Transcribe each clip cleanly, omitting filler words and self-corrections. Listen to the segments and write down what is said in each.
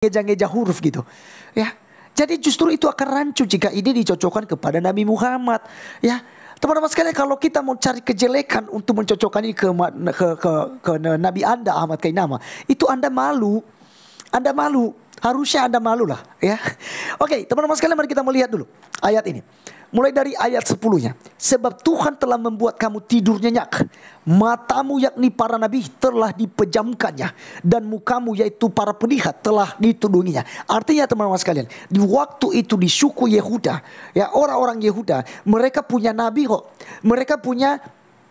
ngeja-ngeja huruf gitu. Ya. Jadi justru itu akan rancu jika ini dicocokkan kepada Nabi Muhammad. Ya. Teman-teman sekalian, kalau kita mau cari kejelekan untuk mencocokkan ini ke Nabi Anda Ahmad Kainama, itu Anda malu. Anda malu. Harusnya Anda malu lah, ya. Oke, teman-teman sekalian, mari kita melihat dulu ayat ini. Mulai dari ayat 10-nya. Sebab Tuhan telah membuat kamu tidur nyenyak. Matamu yakni para nabi telah dipejamkannya. Dan mukamu yaitu para penlihat telah ditundunginya. Artinya teman-teman sekalian, di waktu itu di suku Yehuda, ya, orang-orang Yehuda, mereka punya nabi kok. Mereka punya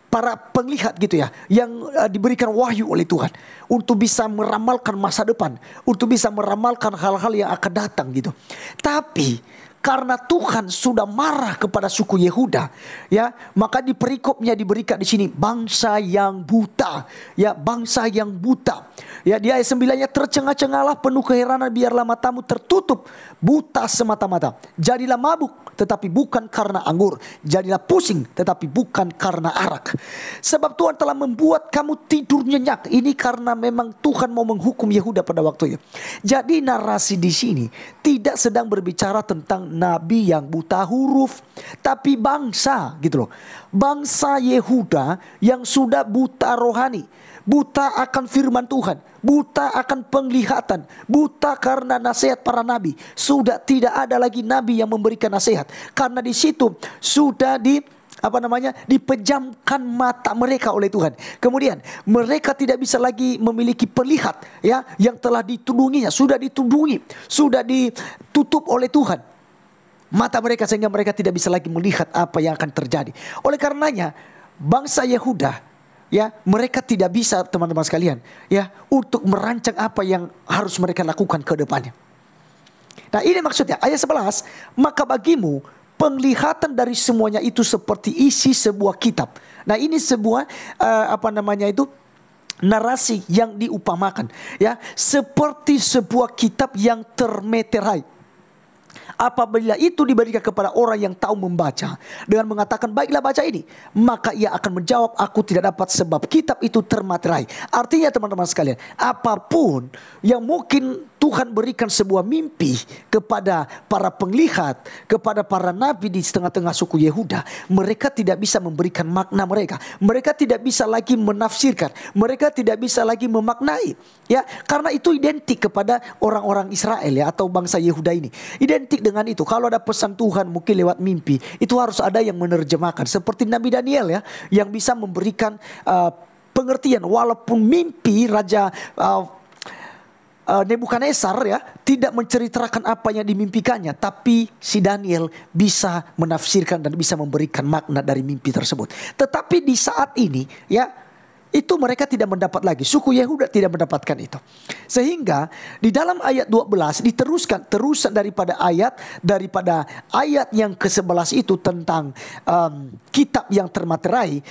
para penglihat gitu ya, yang diberikan wahyu oleh Tuhan untuk bisa meramalkan masa depan, untuk bisa meramalkan hal-hal yang akan datang gitu. Tapi karena Tuhan sudah marah kepada suku Yehuda, ya, maka di perikopnya diberikan di sini bangsa yang buta, ya, bangsa yang buta. Ya, di ayat 9-nya, tercengah-cengahlah penuh keheranan, biarlah matamu tertutup, buta semata-mata. Jadilah mabuk, tetapi bukan karena anggur. Jadilah pusing, tetapi bukan karena arak. Sebab Tuhan telah membuat kamu tidur nyenyak. Ini karena memang Tuhan mau menghukum Yehuda pada waktu itu. Jadi narasi di sini tidak sedang berbicara tentang nabi yang buta huruf, tapi bangsa gitu loh. Bangsa Yehuda yang sudah buta rohani, buta akan firman Tuhan, buta akan penglihatan, buta karena nasihat para nabi. Sudah tidak ada lagi nabi yang memberikan nasihat, karena di situ sudah dipejamkan mata mereka oleh Tuhan. Kemudian mereka tidak bisa lagi memiliki penlihat, ya, yang telah ditundunginya, sudah ditundungi, sudah ditutup oleh Tuhan mata mereka, sehingga mereka tidak bisa lagi melihat apa yang akan terjadi. Oleh karenanya bangsa Yehuda, ya, mereka tidak bisa, teman-teman sekalian, ya, untuk merancang apa yang harus mereka lakukan ke depannya. Nah, ini maksudnya ayat 11, maka bagimu penglihatan dari semuanya itu seperti isi sebuah kitab. Nah, ini sebuah narasi yang diupamakan, ya, seperti sebuah kitab yang termeterai. Apabila itu diberikan kepada orang yang tahu membaca dengan mengatakan, baiklah baca ini, maka ia akan menjawab, aku tidak dapat sebab kitab itu termaterai. Artinya teman-teman sekalian, apapun yang mungkin Tuhan berikan sebuah mimpi kepada para penglihat, kepada para nabi di tengah-tengah suku Yehuda, mereka tidak bisa memberikan makna mereka. Mereka tidak bisa lagi menafsirkan, mereka tidak bisa lagi memaknai, ya, karena itu identik kepada orang-orang Israel, ya, atau bangsa Yehuda ini. Identik dengan itu. Kalau ada pesan Tuhan mungkin lewat mimpi, itu harus ada yang menerjemahkan. Seperti Nabi Daniel, ya, yang bisa memberikan pengertian. Walaupun mimpi Raja Nebukadnezar, ya, tidak menceritakan apa yang dimimpikannya, tapi si Daniel bisa menafsirkan dan bisa memberikan makna dari mimpi tersebut. Tetapi di saat ini, ya, itu mereka tidak mendapat lagi. Suku Yehuda tidak mendapatkan itu. Sehingga di dalam ayat 12 diteruskan terusan daripada ayat yang ke-11 itu tentang kitab yang termaterai.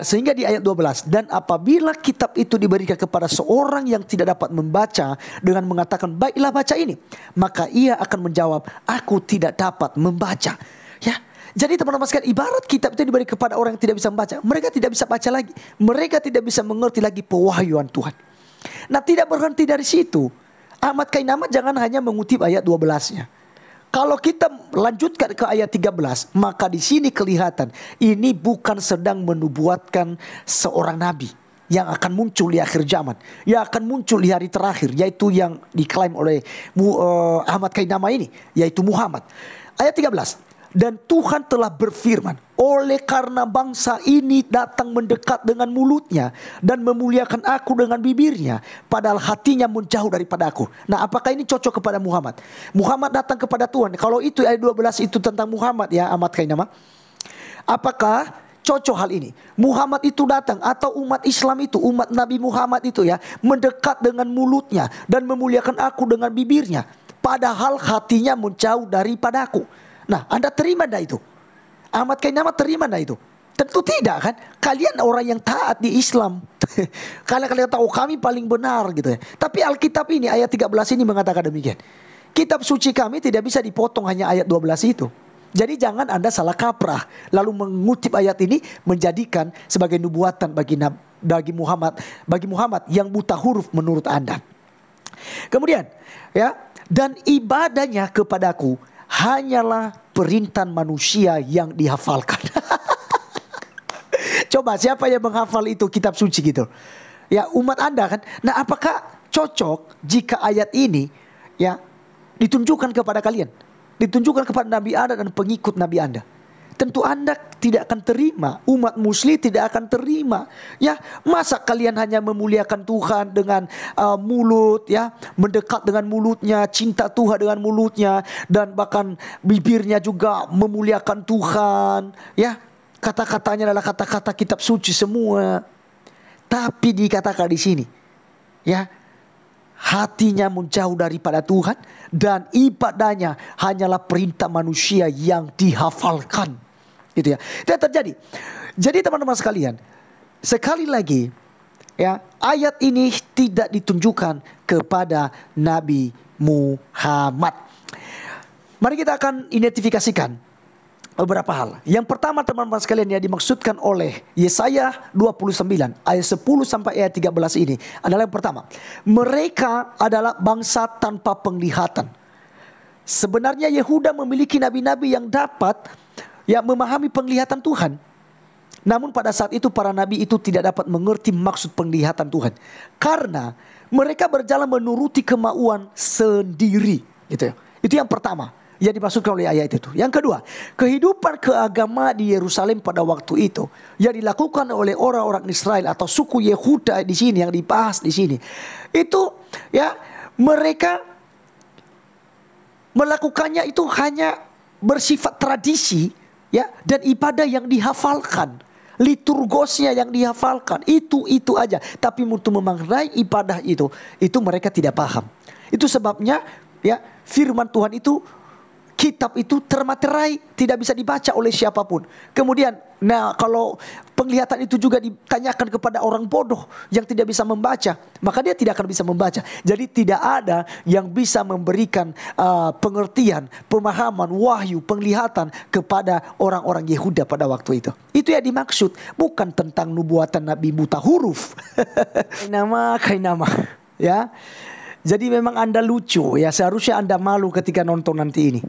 Sehingga di ayat 12, dan apabila kitab itu diberikan kepada seorang yang tidak dapat membaca dengan mengatakan, baiklah baca ini, maka ia akan menjawab, aku tidak dapat membaca. Ya. Jadi teman-teman sekalian, ibarat kitab itu diberi kepada orang yang tidak bisa membaca, mereka tidak bisa baca lagi, mereka tidak bisa mengerti lagi pewahyuan Tuhan. Nah, tidak berhenti dari situ. Ahmad Kainama jangan hanya mengutip ayat 12-nya. Kalau kita lanjutkan ke ayat 13, maka di sini kelihatan ini bukan sedang menubuatkan seorang nabi yang akan muncul di akhir zaman, yang akan muncul di hari terakhir, yaitu yang diklaim oleh Ahmad Kainama ini, yaitu Muhammad. Ayat 13. Dan Tuhan telah berfirman, oleh karena bangsa ini datang mendekat dengan mulutnya dan memuliakan aku dengan bibirnya, padahal hatinya menjauh daripada aku. Nah, apakah ini cocok kepada Muhammad? Muhammad datang kepada Tuhan. Kalau itu ayat 12 itu tentang Muhammad, ya, Ahmad Kainama, apakah cocok hal ini? Muhammad itu datang, atau umat Islam itu, umat Nabi Muhammad itu, ya, mendekat dengan mulutnya dan memuliakan aku dengan bibirnya, padahal hatinya menjauh daripada aku. Nah, Anda terima enggak itu? Ahmad Kainama terima enggak itu? Tentu tidak, kan? Kalian orang yang taat di Islam. Karena kalian tahu kami paling benar gitu, ya. Tapi Alkitab ini ayat 13 ini mengatakan demikian. Kitab suci kami tidak bisa dipotong hanya ayat 12 itu. Jadi jangan Anda salah kaprah lalu mengutip ayat ini menjadikan sebagai nubuatan bagi Muhammad yang buta huruf menurut Anda. Kemudian Ya, dan ibadahnya kepadaku hanyalah perintah manusia yang dihafalkan. Coba siapa yang menghafal itu kitab suci gitu? Ya, umat Anda kan. Nah, apakah cocok jika ayat ini ya ditunjukkan kepada kalian? Ditunjukkan kepada Nabi Anda dan pengikut Nabi Anda? Tentu Anda tidak akan terima. Umat muslim tidak akan terima. Ya, masa kalian hanya memuliakan Tuhan dengan mulut, ya, mendekat dengan mulutnya, cinta Tuhan dengan mulutnya, dan bahkan bibirnya juga memuliakan Tuhan, ya. Kata-katanya adalah kata-kata kitab suci semua. Tapi dikatakan di sini, ya, hatinya menjauh daripada Tuhan dan ibadahnya hanyalah perintah manusia yang dihafalkan. Gitu ya. Itu yang terjadi. Jadi teman-teman sekalian, sekali lagi, ya, ayat ini tidak ditunjukkan kepada Nabi Muhammad. Mari kita akan identifikasikan beberapa hal. Yang pertama teman-teman sekalian yang dimaksudkan oleh Yesaya 29 ayat 10 sampai ayat 13 ini adalah yang pertama. Mereka adalah bangsa tanpa penglihatan. Sebenarnya Yehuda memiliki nabi-nabi yang dapat memahami penglihatan Tuhan. Namun pada saat itu para nabi itu tidak dapat mengerti maksud penglihatan Tuhan. Karena mereka berjalan menuruti kemauan sendiri. Gitu ya. Itu yang pertama yang dimaksudkan oleh ayat itu. Yang kedua, kehidupan keagamaan di Yerusalem pada waktu itu yang dilakukan oleh orang-orang Israel atau suku Yehuda di sini yang dibahas di sini. Itu ya, mereka melakukannya itu hanya bersifat tradisi, ya, dan ibadah yang dihafalkan. Liturgosnya yang dihafalkan. Itu aja. Tapi untuk memaknai ibadah itu mereka tidak paham. Itu sebabnya ya, firman Tuhan itu, kitab itu termaterai, tidak bisa dibaca oleh siapapun. Kemudian, nah, kalau penglihatan itu juga ditanyakan kepada orang bodoh yang tidak bisa membaca, maka dia tidak akan bisa membaca. Jadi tidak ada yang bisa memberikan pengertian, pemahaman, wahyu, penglihatan kepada orang-orang Yehuda pada waktu itu. Itu yang dimaksud, bukan tentang nubuatan Nabi buta huruf. Kainama, ya. Jadi memang Anda lucu, ya, seharusnya Anda malu ketika nonton nanti ini.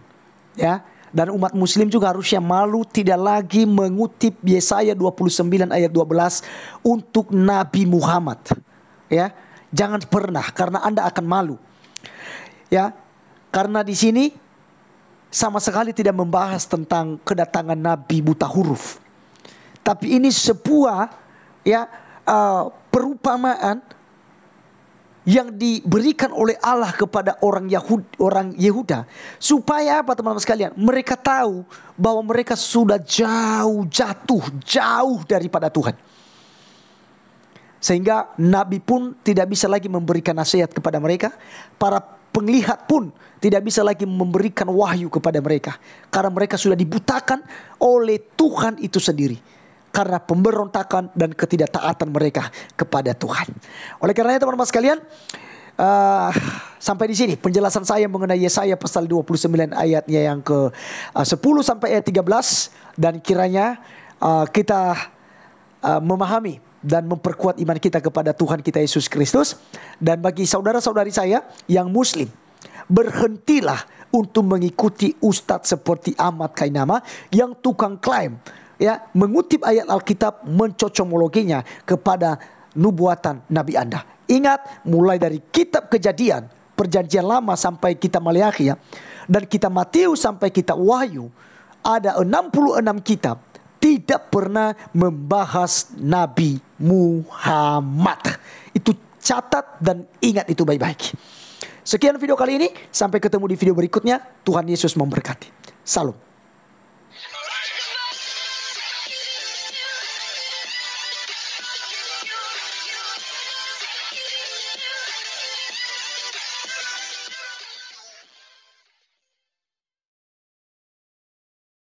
Ya, dan umat muslim juga harusnya malu tidak lagi mengutip Yesaya 29 ayat 12 untuk Nabi Muhammad. Ya, jangan pernah, karena Anda akan malu. Ya, karena di sini sama sekali tidak membahas tentang kedatangan Nabi buta huruf. Tapi ini sebuah perumpamaan yang diberikan oleh Allah kepada orang Yehuda. Supaya apa teman-teman sekalian? Mereka tahu bahwa mereka sudah jauh daripada Tuhan. Sehingga Nabi pun tidak bisa lagi memberikan nasihat kepada mereka. Para penglihat pun tidak bisa lagi memberikan wahyu kepada mereka. Karena mereka sudah dibutakan oleh Tuhan itu sendiri. Karena pemberontakan dan ketidaktaatan mereka kepada Tuhan. Oleh karenanya teman-teman sekalian, sampai di sini penjelasan saya mengenai Yesaya pasal 29 ayatnya yang ke 10 sampai ayat 13. Dan kiranya kita memahami dan memperkuat iman kita kepada Tuhan kita Yesus Kristus. Dan bagi saudara-saudari saya yang muslim, berhentilah untuk mengikuti ustadz seperti Ahmad Kainama yang tukang klaim, ya, mengutip ayat Alkitab, mencocomologinya kepada nubuatan Nabi Anda. Ingat, mulai dari kitab Kejadian, perjanjian lama sampai kitab Maleakhi, ya, dan kitab Matius sampai kitab Wahyu, ada 66 kitab tidak pernah membahas Nabi Muhammad. Itu catat dan ingat itu baik-baik. Sekian video kali ini, sampai ketemu di video berikutnya. Tuhan Yesus memberkati. Salam.